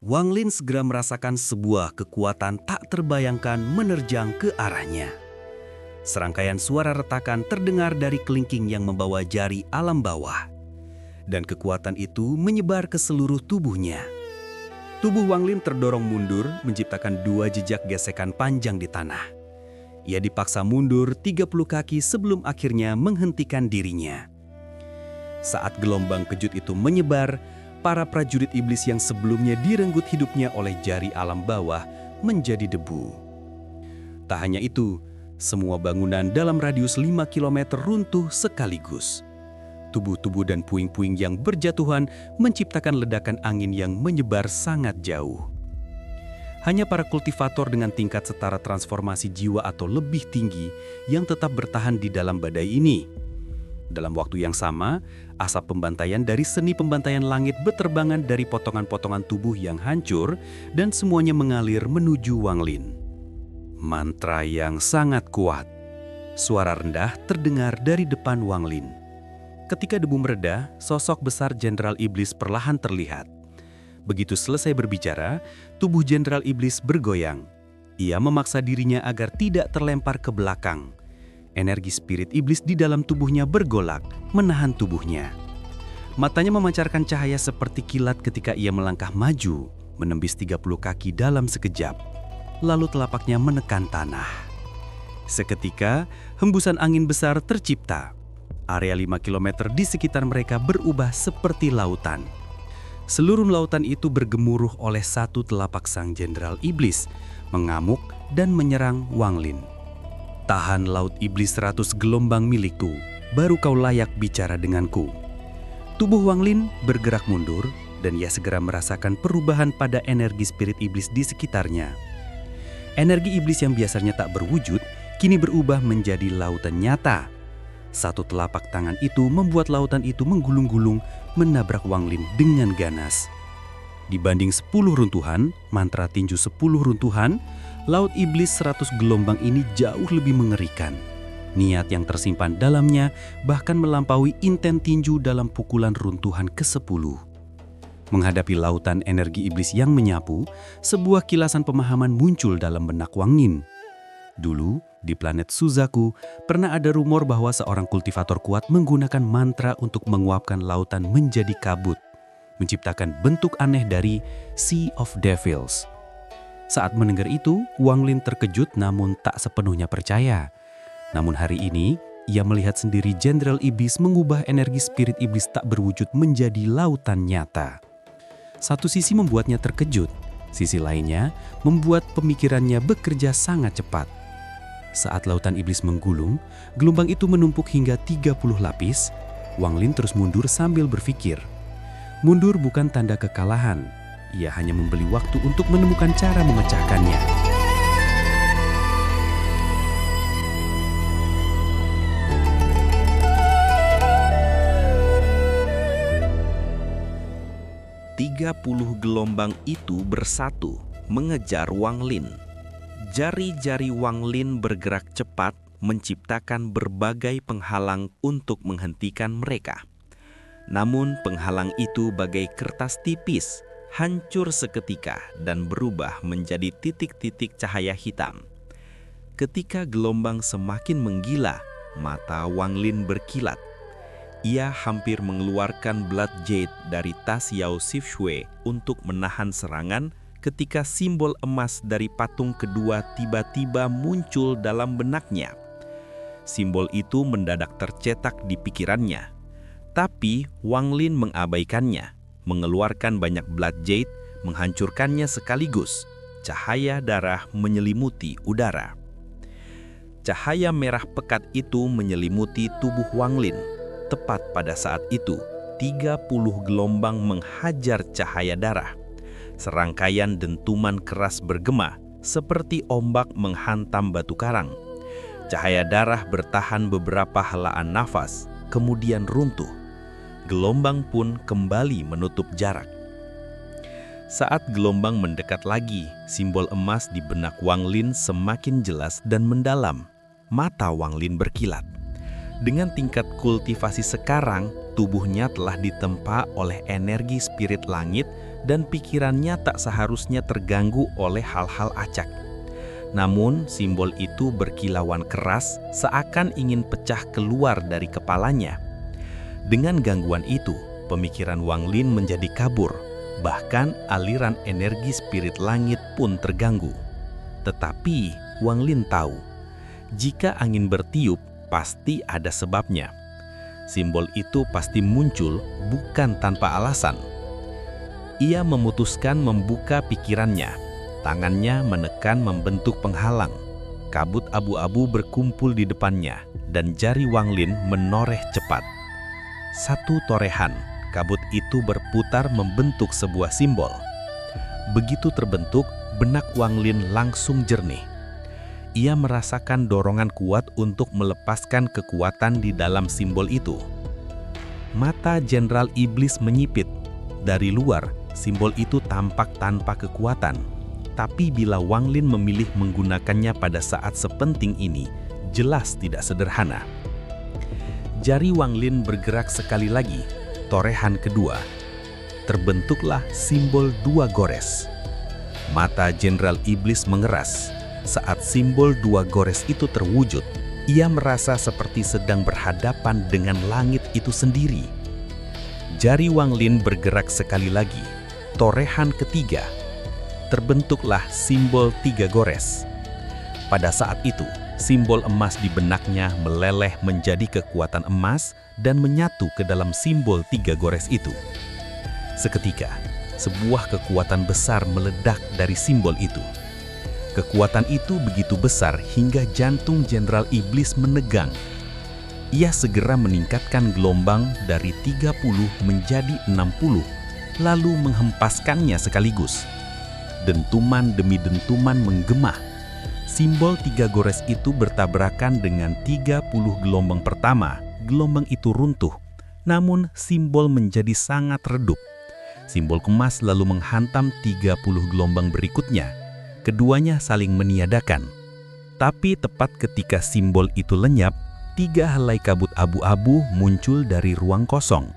Wang Lin segera merasakan sebuah kekuatan tak terbayangkan menerjang ke arahnya. Serangkaian suara retakan terdengar dari kelingking yang membawa jari alam bawah. Dan kekuatan itu menyebar ke seluruh tubuhnya. Tubuh Wang Lin terdorong mundur, menciptakan 2 jejak gesekan panjang di tanah. Ia dipaksa mundur 30 kaki sebelum akhirnya menghentikan dirinya. Saat gelombang kejut itu menyebar, para prajurit iblis yang sebelumnya direnggut hidupnya oleh jari alam bawah menjadi debu. Tak hanya itu, semua bangunan dalam radius 5 km runtuh sekaligus. Tubuh-tubuh dan puing-puing yang berjatuhan menciptakan ledakan angin yang menyebar sangat jauh. Hanya para kultivator dengan tingkat setara transformasi jiwa atau lebih tinggi yang tetap bertahan di dalam badai ini. Dalam waktu yang sama, asap pembantaian dari seni pembantaian langit berterbangan dari potongan-potongan tubuh yang hancur dan semuanya mengalir menuju Wang Lin. Mantra yang sangat kuat. Suara rendah terdengar dari depan Wang Lin. Ketika debu mereda, sosok besar Jenderal Iblis perlahan terlihat. Begitu selesai berbicara, tubuh Jenderal Iblis bergoyang. Ia memaksa dirinya agar tidak terlempar ke belakang. Energi spirit iblis di dalam tubuhnya bergolak, menahan tubuhnya. Matanya memancarkan cahaya seperti kilat ketika ia melangkah maju, menembus 30 kaki dalam sekejap. Lalu telapaknya menekan tanah. Seketika, hembusan angin besar tercipta. Area 5 km di sekitar mereka berubah seperti lautan. Seluruh lautan itu bergemuruh oleh satu telapak sang Jenderal Iblis, mengamuk dan menyerang Wang Lin. Tahan laut iblis 100 gelombang milikku, baru kau layak bicara denganku. Tubuh Wang Lin bergerak mundur, dan ia segera merasakan perubahan pada energi spirit iblis di sekitarnya. Energi iblis yang biasanya tak berwujud, kini berubah menjadi lautan nyata. Satu telapak tangan itu membuat lautan itu menggulung-gulung, menabrak Wang Lin dengan ganas. Dibanding 10 runtuhan, mantra tinju 10 runtuhan, laut iblis 100 gelombang ini jauh lebih mengerikan. Niat yang tersimpan dalamnya bahkan melampaui inten tinju dalam pukulan runtuhan ke-10. Menghadapi lautan energi iblis yang menyapu, sebuah kilasan pemahaman muncul dalam benak Wang Lin. Dulu, di planet Suzaku, pernah ada rumor bahwa seorang kultivator kuat menggunakan mantra untuk menguapkan lautan menjadi kabut, menciptakan bentuk aneh dari Sea of Devils. Saat mendengar itu, Wang Lin terkejut namun tak sepenuhnya percaya. Namun hari ini, ia melihat sendiri Jenderal Iblis mengubah energi spirit iblis tak berwujud menjadi lautan nyata. Satu sisi membuatnya terkejut, sisi lainnya membuat pemikirannya bekerja sangat cepat. Saat lautan iblis menggulung, gelombang itu menumpuk hingga 30 lapis. Wang Lin terus mundur sambil berpikir. Mundur bukan tanda kekalahan, ia hanya membeli waktu untuk menemukan cara memecahkannya. Puluh gelombang itu bersatu mengejar Wang Lin. Jari-jari Wang Lin bergerak cepat menciptakan berbagai penghalang untuk menghentikan mereka. Namun penghalang itu bagai kertas tipis, hancur seketika dan berubah menjadi titik-titik cahaya hitam. Ketika gelombang semakin menggila, mata Wang Lin berkilat. Ia hampir mengeluarkan Blood Jade dari tas Yao Xifshui untuk menahan serangan ketika simbol emas dari patung kedua tiba-tiba muncul dalam benaknya. Simbol itu mendadak tercetak di pikirannya. Tapi Wang Lin mengabaikannya, mengeluarkan banyak Blood Jade, menghancurkannya sekaligus. Cahaya darah menyelimuti udara. Cahaya merah pekat itu menyelimuti tubuh Wang Lin. Tepat pada saat itu, 30 gelombang menghajar cahaya darah. Serangkaian dentuman keras bergema, seperti ombak menghantam batu karang. Cahaya darah bertahan beberapa helaan nafas, kemudian runtuh. Gelombang pun kembali menutup jarak. Saat gelombang mendekat lagi, simbol emas di benak Wang Lin semakin jelas dan mendalam. Mata Wang Lin berkilat. Dengan tingkat kultivasi sekarang, tubuhnya telah ditempa oleh energi spirit langit dan pikirannya tak seharusnya terganggu oleh hal-hal acak. Namun, simbol itu berkilauan keras seakan ingin pecah keluar dari kepalanya. Dengan gangguan itu, pemikiran Wang Lin menjadi kabur, bahkan aliran energi spirit langit pun terganggu. Tetapi, Wang Lin tahu, jika angin bertiup, pasti ada sebabnya. Simbol itu pasti muncul bukan tanpa alasan. Ia memutuskan membuka pikirannya. Tangannya menekan membentuk penghalang. Kabut abu-abu berkumpul di depannya, dan jari Wang Lin menoreh cepat. Satu torehan, kabut itu berputar membentuk sebuah simbol. Begitu terbentuk, benak Wang Lin langsung jernih. Ia merasakan dorongan kuat untuk melepaskan kekuatan di dalam simbol itu. Mata Jenderal Iblis menyipit. Dari luar, simbol itu tampak tanpa kekuatan. Tapi bila Wang Lin memilih menggunakannya pada saat sepenting ini, jelas tidak sederhana. Jari Wang Lin bergerak sekali lagi, torehan kedua. Terbentuklah simbol dua gores. Mata Jenderal Iblis mengeras. Saat simbol dua gores itu terwujud, ia merasa seperti sedang berhadapan dengan langit itu sendiri. Jari Wang Lin bergerak sekali lagi, torehan ketiga. Terbentuklah simbol tiga gores. Pada saat itu, simbol emas di benaknya meleleh menjadi kekuatan emas dan menyatu ke dalam simbol tiga gores itu. Seketika, sebuah kekuatan besar meledak dari simbol itu. Kekuatan itu begitu besar hingga jantung Jenderal Iblis menegang. Ia segera meningkatkan gelombang dari 30 menjadi 60, lalu menghempaskannya sekaligus. Dentuman demi dentuman menggema. Simbol tiga gores itu bertabrakan dengan 30 gelombang pertama. Gelombang itu runtuh, namun simbol menjadi sangat redup. Simbol kemas lalu menghantam 30 gelombang berikutnya. Keduanya saling meniadakan. Tapi tepat ketika simbol itu lenyap, 3 helai kabut abu-abu muncul dari ruang kosong.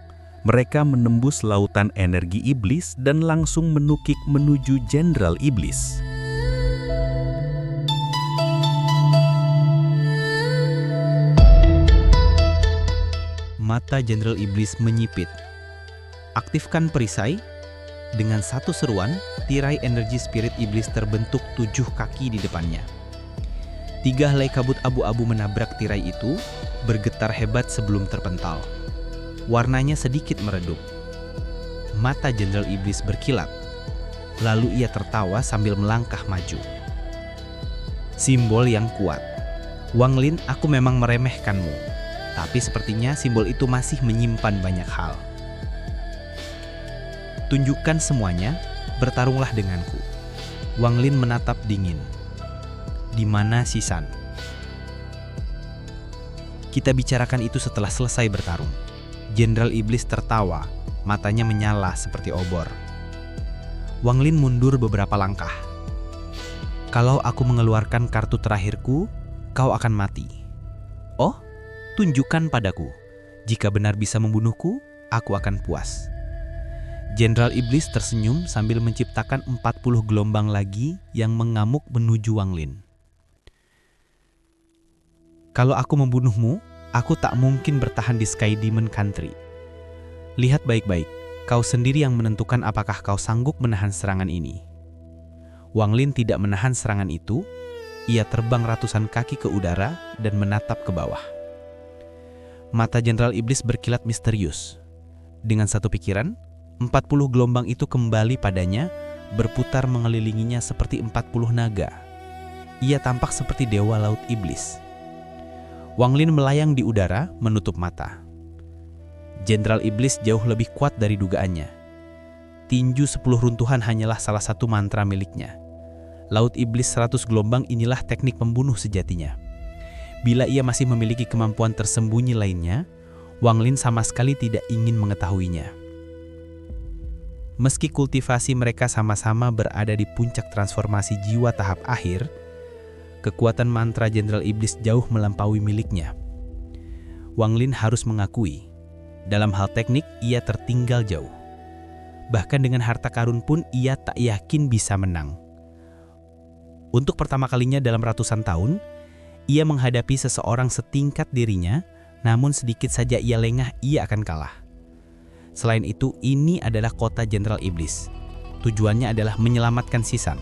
Mereka menembus lautan energi iblis dan langsung menukik menuju Jenderal Iblis. Mata Jenderal Iblis menyipit. Aktifkan perisai. Dengan satu seruan, tirai energi spirit iblis terbentuk 7 kaki di depannya. 3 helai kabut abu-abu menabrak tirai itu, bergetar hebat sebelum terpental. Warnanya sedikit meredup. Mata Jenderal Iblis berkilat. Lalu ia tertawa sambil melangkah maju. Simbol yang kuat. Wang Lin, aku memang meremehkanmu. Tapi sepertinya simbol itu masih menyimpan banyak hal. Tunjukkan semuanya, bertarunglah denganku. Wang Lin menatap dingin. Di mana Sisan? Kita bicarakan itu setelah selesai bertarung. Jenderal Iblis tertawa, matanya menyala seperti obor. Wang Lin mundur beberapa langkah. Kalau aku mengeluarkan kartu terakhirku, kau akan mati. Oh, tunjukkan padaku. Jika benar bisa membunuhku, aku akan puas. Jenderal Iblis tersenyum sambil menciptakan 40 gelombang lagi yang mengamuk menuju Wang Lin. Kalau aku membunuhmu, aku tak mungkin bertahan di Sky Demon Country. Lihat baik-baik, kau sendiri yang menentukan apakah kau sanggup menahan serangan ini. Wang Lin tidak menahan serangan itu, ia terbang ratusan kaki ke udara dan menatap ke bawah. Mata Jenderal Iblis berkilat misterius. Dengan satu pikiran, 40 gelombang itu kembali padanya, berputar mengelilinginya seperti 40 naga. Ia tampak seperti dewa laut iblis. Wang Lin melayang di udara, menutup mata. Jenderal Iblis jauh lebih kuat dari dugaannya. Tinju 10 runtuhan hanyalah salah satu mantra miliknya. Laut iblis 100 gelombang inilah teknik pembunuh sejatinya. Bila ia masih memiliki kemampuan tersembunyi lainnya, Wang Lin sama sekali tidak ingin mengetahuinya. Meski kultivasi mereka sama-sama berada di puncak transformasi jiwa tahap akhir, kekuatan mantra Jenderal Iblis jauh melampaui miliknya. Wang Lin harus mengakui, dalam hal teknik ia tertinggal jauh. Bahkan dengan harta karun pun ia tak yakin bisa menang. Untuk pertama kalinya dalam ratusan tahun, ia menghadapi seseorang setingkat dirinya, namun sedikit saja ia lengah, ia akan kalah. Selain itu, ini adalah kota Jenderal Iblis. Tujuannya adalah menyelamatkan Sisan.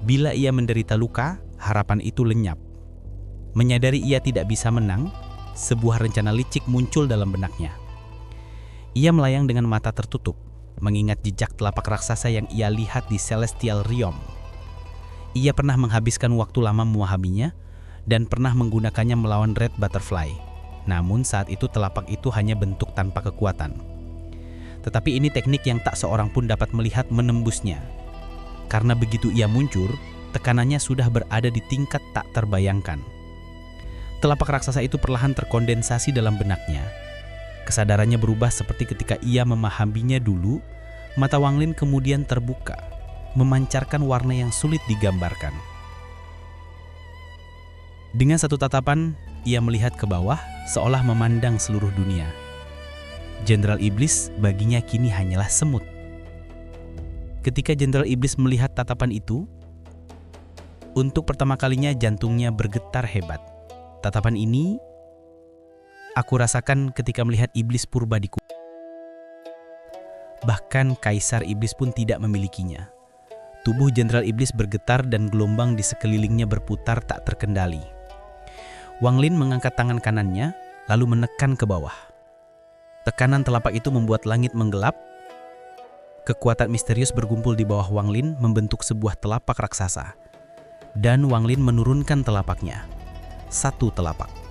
Bila ia menderita luka, harapan itu lenyap. Menyadari ia tidak bisa menang, sebuah rencana licik muncul dalam benaknya. Ia melayang dengan mata tertutup, mengingat jejak telapak raksasa yang ia lihat di Celestial Realm. Ia pernah menghabiskan waktu lama memahaminya dan pernah menggunakannya melawan Red Butterfly. Namun saat itu telapak itu hanya bentuk tanpa kekuatan. Tetapi ini teknik yang tak seorang pun dapat melihat menembusnya. Karena begitu ia muncul, tekanannya sudah berada di tingkat tak terbayangkan. Telapak raksasa itu perlahan terkondensasi dalam benaknya. Kesadarannya berubah seperti ketika ia memahaminya dulu, mata Wang Lin kemudian terbuka, memancarkan warna yang sulit digambarkan. Dengan satu tatapan, ia melihat ke bawah seolah memandang seluruh dunia. Jenderal Iblis baginya kini hanyalah semut. Ketika Jenderal Iblis melihat tatapan itu, untuk pertama kalinya jantungnya bergetar hebat. Tatapan ini aku rasakan ketika melihat iblis purba di kubur. Bahkan Kaisar Iblis pun tidak memilikinya. Tubuh Jenderal Iblis bergetar dan gelombang di sekelilingnya berputar tak terkendali. Wang Lin mengangkat tangan kanannya, lalu menekan ke bawah. Tekanan telapak itu membuat langit menggelap. Kekuatan misterius berkumpul di bawah Wang Lin membentuk sebuah telapak raksasa. Dan Wang Lin menurunkan telapaknya. Satu telapak.